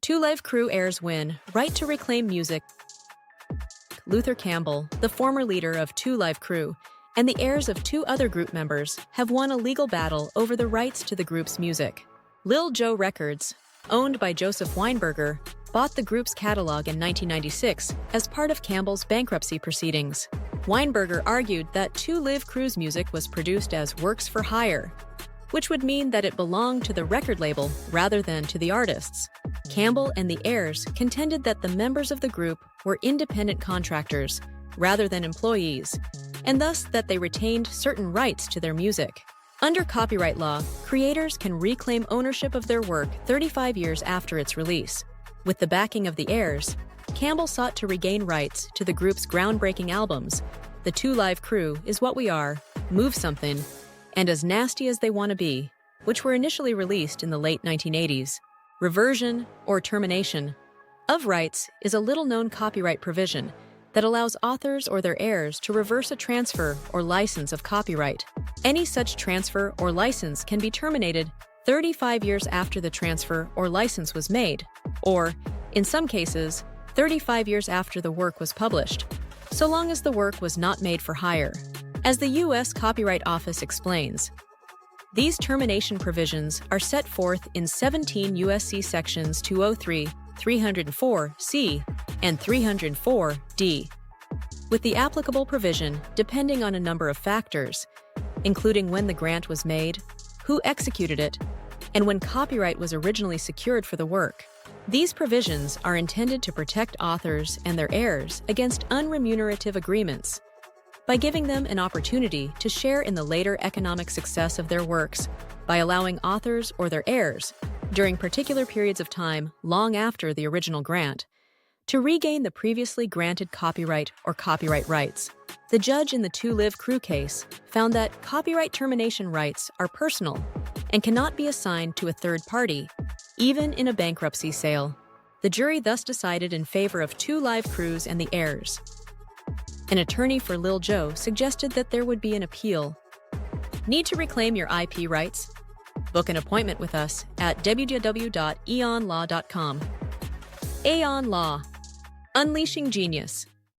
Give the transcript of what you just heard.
Two Live Crew heirs win, right to reclaim music. Luther Campbell, the former leader of Two Live Crew, and the heirs of two other group members have won a legal battle over the rights to the group's music. Lil Joe Records, owned by Joseph Weinberger, bought the group's catalog in 1996 as part of Campbell's bankruptcy proceedings. Weinberger argued that Two Live Crew's music was produced as works for hire, which would mean that it belonged to the record label rather than to the artists. Campbell and the heirs contended that the members of the group were independent contractors rather than employees, and thus that they retained certain rights to their music. Under copyright law, creators can reclaim ownership of their work 35 years after its release. With the backing of the heirs, Campbell sought to regain rights to the group's groundbreaking albums, The Two Live Crew Is What We Are, Move Something, and As Nasty as They Wanna Be, which were initially released in the late 1980s. Reversion, or termination, of rights is a little-known copyright provision that allows authors or their heirs to reverse a transfer or license of copyright. Any such transfer or license can be terminated 35 years after the transfer or license was made, or, in some cases, 35 years after the work was published, so long as the work was not made for hire. As the U.S. Copyright Office explains, these termination provisions are set forth in 17 U.S.C. Sections 203, 304C, and 304D, with the applicable provision depending on a number of factors, including when the grant was made, who executed it, and when copyright was originally secured for the work. These provisions are intended to protect authors and their heirs against unremunerative agreements by giving them an opportunity to share in the later economic success of their works by allowing authors or their heirs, during particular periods of time long after the original grant, to regain the previously granted copyright or copyright rights. The judge in the Two Live Crew case found that copyright termination rights are personal and cannot be assigned to a third party, even in a bankruptcy sale. The jury thus decided in favor of Two Live Crews and the heirs. An attorney for Lil Joe suggested that there would be an appeal. Need to reclaim your IP rights? Book an appointment with us at www.aeonlaw.com. Aeon Law. Unleashing Genius.